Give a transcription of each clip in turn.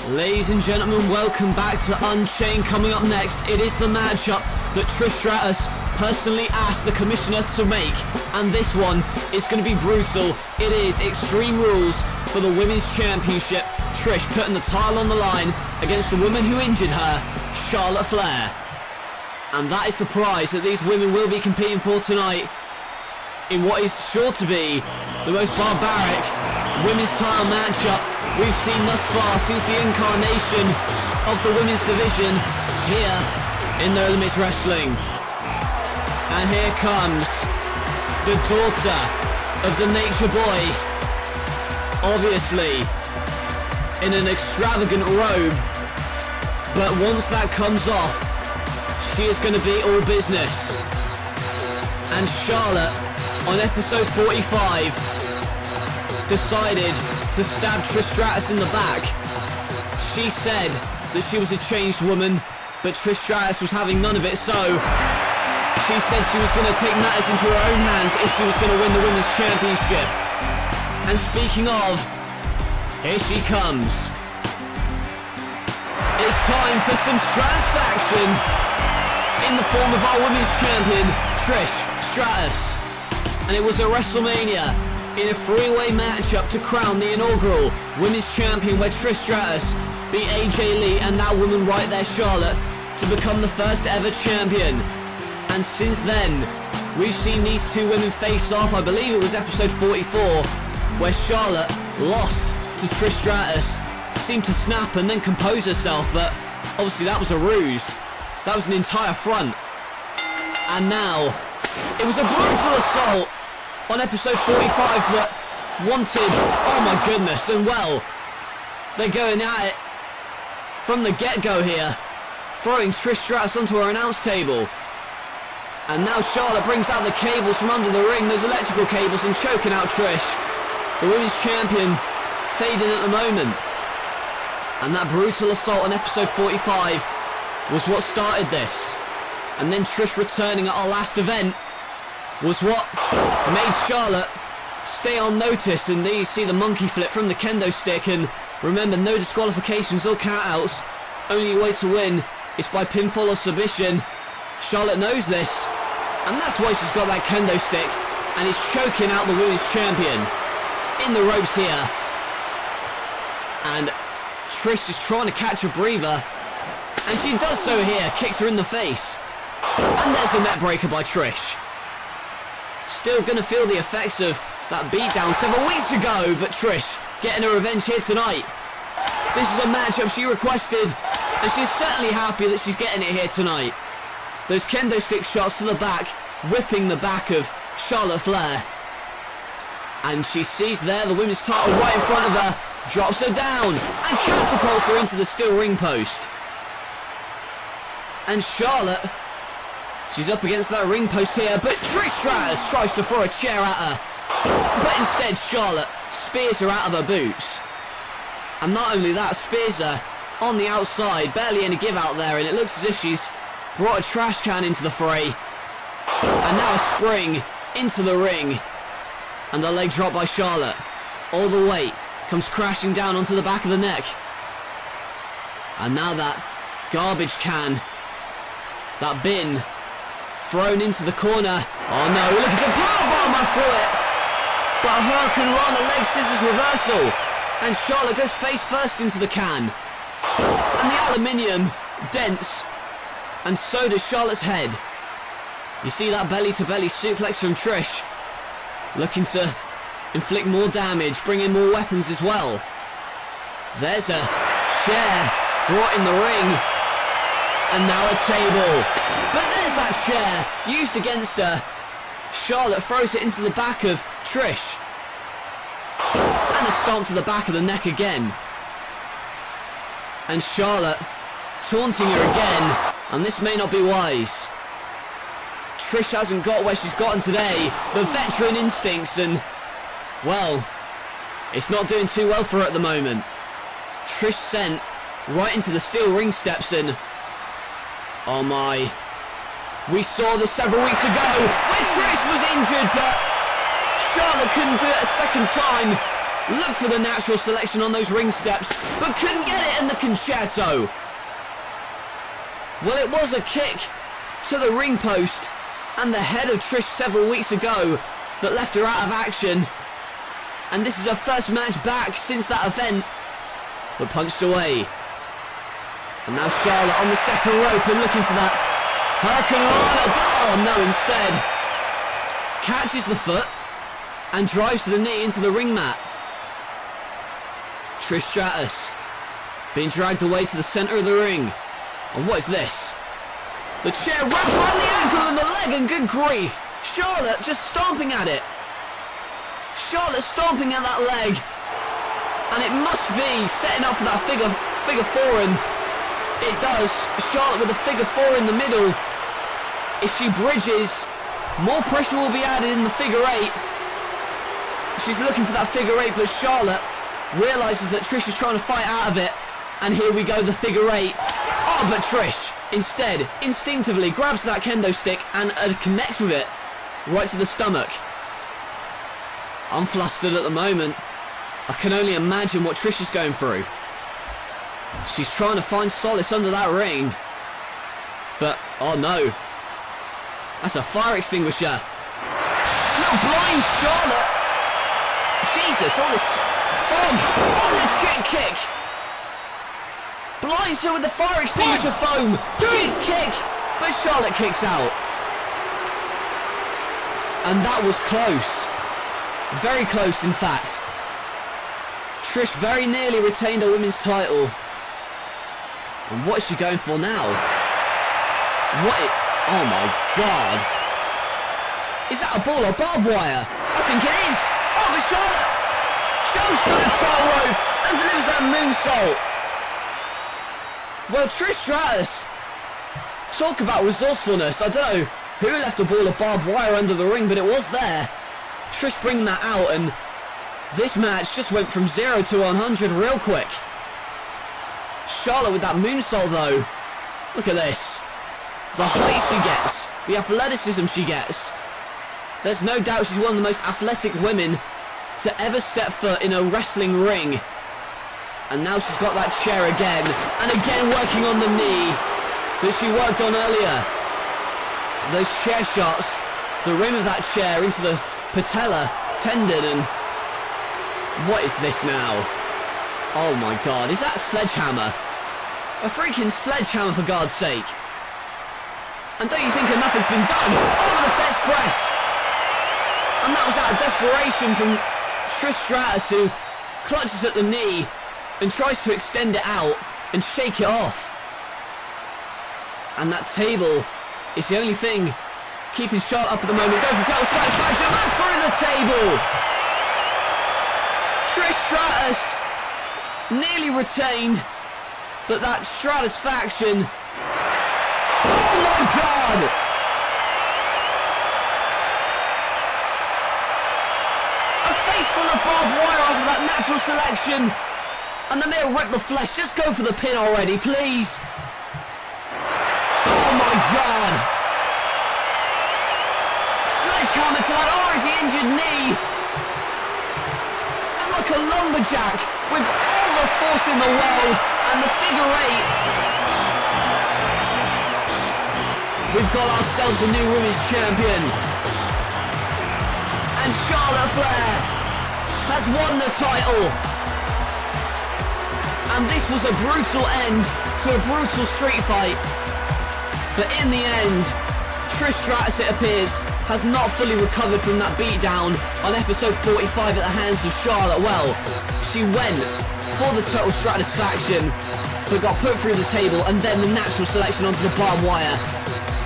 Ladies and gentlemen, welcome back to Unchained. Coming up next, it is the matchup that Trish Stratus personally asked the commissioner to make, and this one is going to be brutal. It is Extreme Rules for the Women's Championship. Trish putting the title on the line against the woman who injured her, Charlotte Flair. And that is the prize that these women will be competing for tonight in what is sure to be the most barbaric women's title matchup we've seen thus far since the incarnation of the women's division here in No Limits Wrestling. And here comes the daughter of the Nature Boy, obviously in an extravagant robe, but once that comes off, she is going to be all business. And Charlotte, on episode 45, decided to stab Trish Stratus in the back. She said that she was a changed woman, but Trish Stratus was having none of it, so she said she was going to take matters into her own hands if she was going to win the Women's Championship. And speaking of, here she comes. It's time for some Stratusfaction in the form of our Women's Champion, Trish Stratus. And it was at WrestleMania in a three-way matchup to crown the inaugural Women's Champion, where Trish Stratus beat AJ Lee and that woman right there, Charlotte, to become the first ever champion. And since then, we've seen these two women face off. I believe it was episode 44, where Charlotte lost to Trish Stratus, seemed to snap and then compose herself, but obviously that was a ruse. That was an entire front. And now, it was a brutal assault on episode 45 that wanted, oh my goodness, and well, they're going at it from the get-go here, throwing Trish Stratus onto her announce table. And now Charlotte brings out the cables from under the ring, those electrical cables, and choking out Trish. The Women's Champion fading at the moment. And that brutal assault on episode 45 was what started this. And then Trish returning at our last event was what made Charlotte stay on notice. And there you see the monkey flip from the kendo stick, and remember, no disqualifications or countouts. Only way to win is by pinfall or submission. Charlotte knows this, and that's why she's got that kendo stick and is choking out the Women's Champion in the ropes here. And Trish is trying to catch a breather, and she does so here, kicks her in the face. And there's a net breaker by Trish. Still going to feel the effects of that beatdown several weeks ago, but Trish getting her revenge here tonight. This is a matchup she requested, and she's certainly happy that she's getting it here tonight. Those kendo stick shots to the back, whipping the back of Charlotte Flair. And she sees there the women's title right in front of her, drops her down, and catapults her into the steel ring post. And Charlotte, she's up against that ring post here, but Trish Stratus tries to throw a chair at her. But instead, Charlotte spears her out of her boots. And not only that, spears her on the outside, barely any give out there, and it looks as if she's brought a trash can into the fray. And now a spring into the ring. And the leg drop by Charlotte. All the weight comes crashing down onto the back of the neck. And now that garbage can, that bin, thrown into the corner. Oh no, we're looking to powerbomb her through it. But a hurricane run, a leg scissors reversal. And Charlotte goes face first into the can. And the aluminium dents. And so does Charlotte's head. You see that belly to belly suplex from Trish. Looking to inflict more damage, bring in more weapons as well. There's a chair brought in the ring. And now a table. But there's that chair used against her. Charlotte throws it into the back of Trish. And a stomp to the back of the neck again. And Charlotte taunting her again. And this may not be wise. Trish hasn't got where she's gotten today. The veteran instincts, and well, it's not doing too well for her at the moment. Trish sent right into the steel ring steps, and oh my, we saw this several weeks ago when Trish was injured, but Charlotte couldn't do it a second time. looked for the natural selection on those ring steps, but couldn't get it in the concerto. Well, it was a kick to the ring post and the head of Trish several weeks ago that left her out of action. And this is her first match back since that event, but punched away. And now Charlotte on the second rope and looking for that Hurricane Rana, but oh no, instead catches the foot and drives the knee into the ring mat. Trish Stratus being dragged away to the centre of the ring. And what is this? The chair wrapped around the ankle and the leg, and good grief, Charlotte just stomping at it. Charlotte stomping at that leg, and it must be setting up for that figure four, and it does. Charlotte with a figure four in the middle. If she bridges, more pressure will be added in the figure eight. She's looking for that figure eight, but Charlotte realises that Trish is trying to fight out of it, and here we go, the figure eight. Oh, but Trish instead instinctively grabs that kendo stick and connects with it right to the stomach. I'm flustered at the moment. I can only imagine what Trish is going through. She's trying to find solace under that ring, but oh no, that's a fire extinguisher. Now blinds Charlotte. Jesus, all this fog. Oh, the chick kick. Blinds her with the fire extinguisher foam. Chick kick, but Charlotte kicks out. And that was close. Very close, in fact. Trish very nearly retained her women's title. And what is she going for now? Oh my god. Is that a ball or barbed wire? I think it is. Oh, but Charlotte jumps to the top rope and delivers that moonsault. Well, Trish Stratus, talk about resourcefulness. I don't know who left a ball of barbed wire under the ring, but it was there. Trish bringing that out, and this match just went from 0 to 100 real quick. Charlotte with that moonsault though. Look at this. The height she gets, the athleticism she gets. There's no doubt she's one of the most athletic women to ever step foot in a wrestling ring. And now she's got that chair again, and again working on the knee that she worked on earlier. Those chair shots, the rim of that chair into the patella tendon, and what is this now? Oh my god, is that a sledgehammer? A freaking sledgehammer, for God's sake. And don't you think enough has been done? Over the fence press! And that was out of desperation from Trish Stratus, who clutches at the knee and tries to extend it out and shake it off. And that table is the only thing keeping Charlotte up at the moment. Go for total satisfaction, but through the table! Trish Stratus nearly retained, but that Stratusfaction. Oh my god! A face full of barbed wire after that natural selection, and then they'll rip the flesh. Just go for the pin already, please. Oh my god! Sledgehammer to that already injured knee. And like a lumberjack with all the force in the world, and the figure eight. We've got ourselves a new women's champion. And Charlotte Flair has won the title. And this was a brutal end to a brutal street fight. But in the end, Trish Stratus, it appears, has not fully recovered from that beatdown on episode 45 at the hands of Charlotte. Well, she went for the total Stratusfaction, but got put through the table, and then the natural selection onto the barbed wire.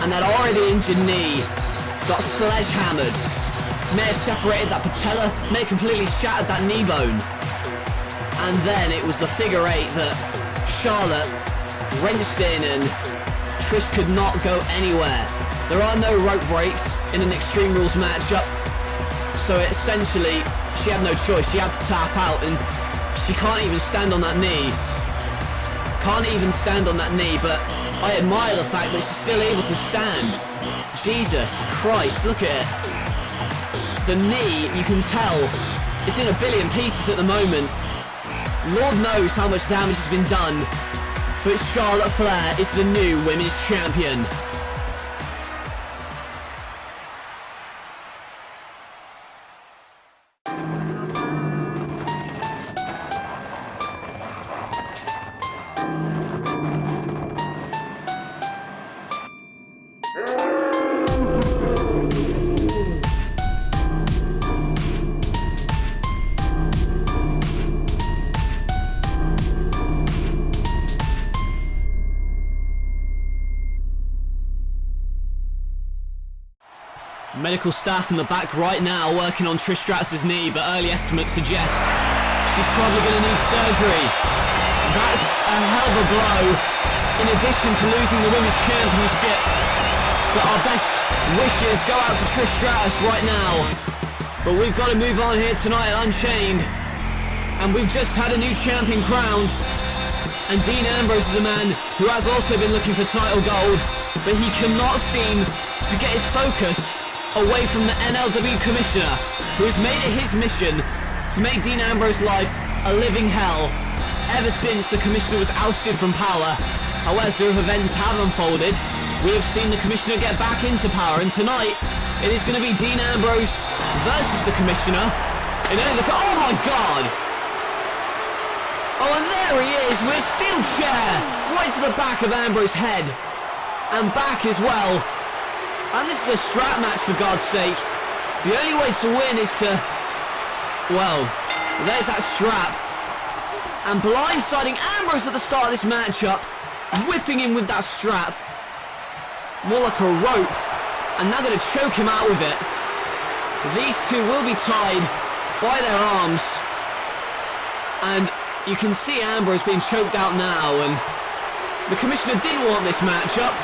And that already injured knee got sledgehammered. May have separated that patella, may have completely shattered that knee bone. And then it was the figure eight that Charlotte wrenched in, and Trish could not go anywhere. There are no rope breaks in an Extreme Rules matchup, so essentially she had no choice. She had to tap out, and she can't even stand on that knee. Can't even stand on that knee, but I admire the fact that she's still able to stand. Jesus Christ, look at it. The knee, you can tell, is in a billion pieces at the moment. Lord knows how much damage has been done, but Charlotte Flair is the new women's champion. Medical staff in the back right now working on Trish Stratus' knee, but early estimates suggest she's probably going to need surgery. That's a hell of a blow, in addition to losing the Women's Championship. But our best wishes go out to Trish Stratus right now. But we've got to move on here tonight at Unchained. And we've just had a new champion crowned. And Dean Ambrose is a man who has also been looking for title gold, but he cannot seem to get his focus away from the NLW Commissioner, who has made it his mission to make Dean Ambrose's life a living hell ever since the Commissioner was ousted from power. However, as events have unfolded, we have seen the Commissioner get back into power, and tonight it is going to be Dean Ambrose versus the Commissioner. Oh my God! Oh, and there he is with a steel chair right to the back of Ambrose's head, and back as well. And this is a strap match, for God's sake. The only way to win is to, well, there's that strap. And blindsiding Ambrose at the start of this matchup, whipping him with that strap. More like a rope. And now going to choke him out with it. These two will be tied by their arms. And you can see Ambrose being choked out now. And the Commissioner didn't want this matchup,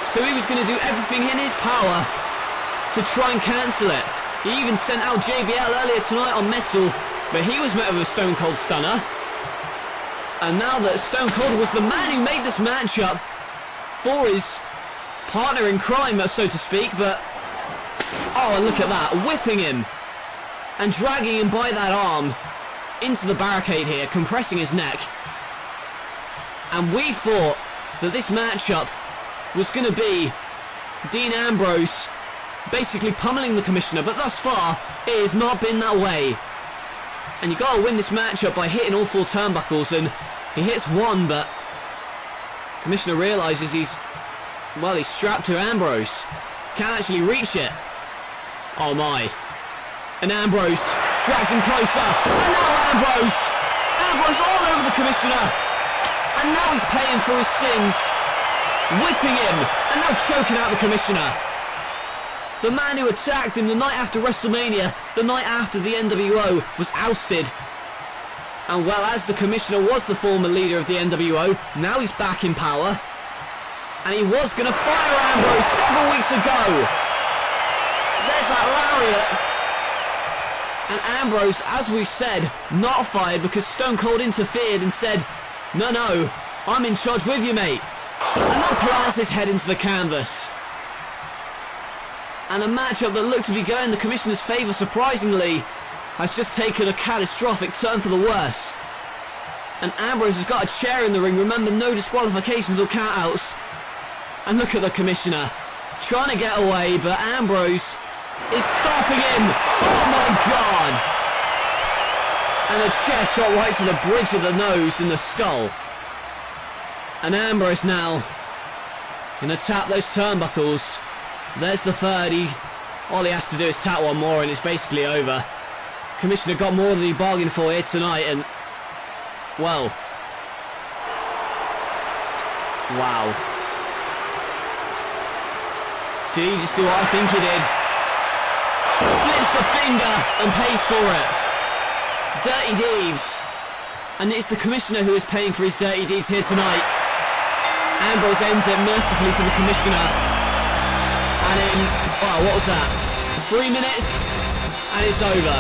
so he was going to do everything in his power to try and cancel it. He even sent out JBL earlier tonight on Metal, but he was met with a Stone Cold Stunner. And now that Stone Cold was the man who made this matchup for his partner in crime, so to speak, but oh, and look at that, whipping him and dragging him by that arm into the barricade here, compressing his neck. And we thought that this matchup was going to be Dean Ambrose basically pummeling the Commissioner, but thus far it has not been that way. And you got to win this matchup by hitting all four turnbuckles, and he hits one, but Commissioner realises he's strapped to Ambrose, can't actually reach it. Oh my. And Ambrose drags him closer, and now Ambrose all over the Commissioner, and now he's paying for his sins, whipping him, and now choking out the Commissioner. The man who attacked him the night after WrestleMania, the night after the NWO was ousted. And well, as the Commissioner was the former leader of the NWO, now he's back in power. And he was going to fire Ambrose several weeks ago. There's that lariat. And Ambrose, as we said, not fired because Stone Cold interfered and said, no, I'm in charge with you, mate. And that plants his head into the canvas. And a matchup that looked to be going the Commissioner's favour, surprisingly, has just taken a catastrophic turn for the worse. And Ambrose has got a chair in the ring. Remember, no disqualifications or countouts. And look at the Commissioner trying to get away, but Ambrose is stopping him. Oh my God! And a chair shot right to the bridge of the nose and the skull. And Ambrose now going to tap those turnbuckles. There's the third. All he has to do is tap one more and it's basically over. Commissioner got more than he bargained for here tonight, and well, wow. Did he just do what I think he did? Flips the finger and pays for it. Dirty deeds. And it's the Commissioner who is paying for his dirty deeds here tonight. Ambrose ends it mercifully for the Commissioner. And in, well, what was that? 3 minutes? And it's over.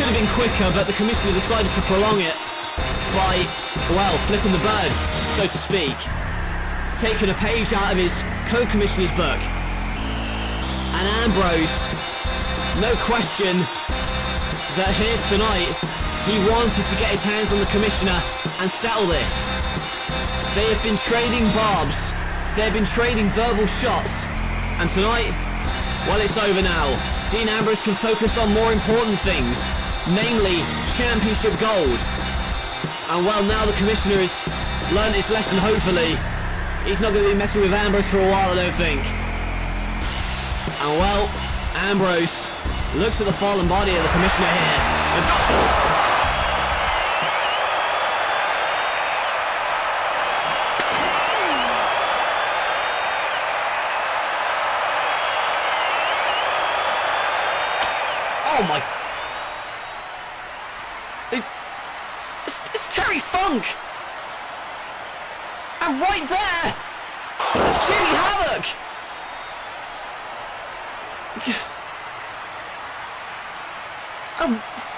Could have been quicker, but the Commissioner decided to prolong it by, well, flipping the bird, so to speak. Taking a page out of his co-commissioner's book. And Ambrose, no question, that here tonight he wanted to get his hands on the commissioner and settle this. They have been trading barbs, they've been trading verbal shots, and tonight, well, it's over now. Dean Ambrose can focus on more important things, namely championship gold. And well, now the commissioner has learned his lesson, hopefully. He's not going to be messing with Ambrose for a while, I don't think. And well, Ambrose looks at the fallen body of the commissioner here. Oh my... It's Terry Funk! And right there! It's Jimmy Havoc!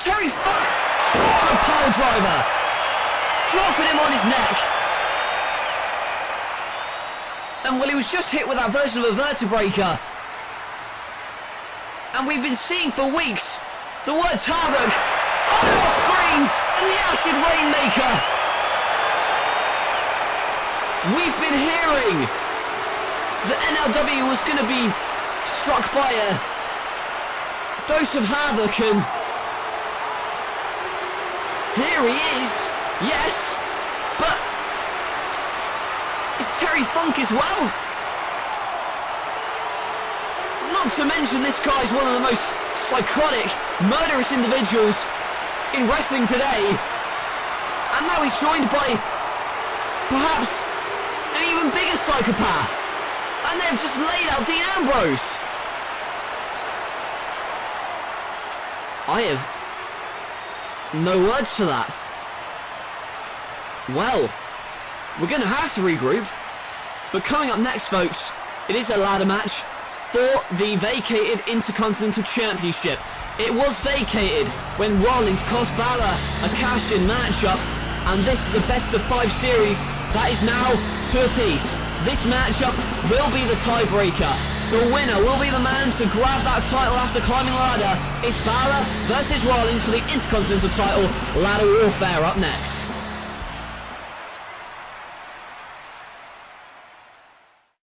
Terry Funk! Oh, the pile driver! Dropping him on his neck! And well, he was just hit with that version of a vertebraker. And we've been seeing for weeks the words Havoc on our screens and the Acid Rainmaker. We've been hearing that NLW was going to be struck by a dose of Havoc, and here he is, yes, but it's Terry Funk as well. Not to mention, this guy's one of the most psychotic, murderous individuals in wrestling today. And now he's joined by perhaps an even bigger psychopath. And they've just laid out Dean Ambrose. I have no words for that. Well, we're going to have to regroup. But coming up next, folks, it is a ladder match for the vacated Intercontinental Championship. It was vacated when Rollins cost Balor a cash-in matchup, and this is a best-of-5 series that is now 2 apiece. This matchup will be the tiebreaker. The winner will be the man to grab that title after climbing the ladder. It's Balor versus Rollins for the Intercontinental title. Ladder Warfare up next.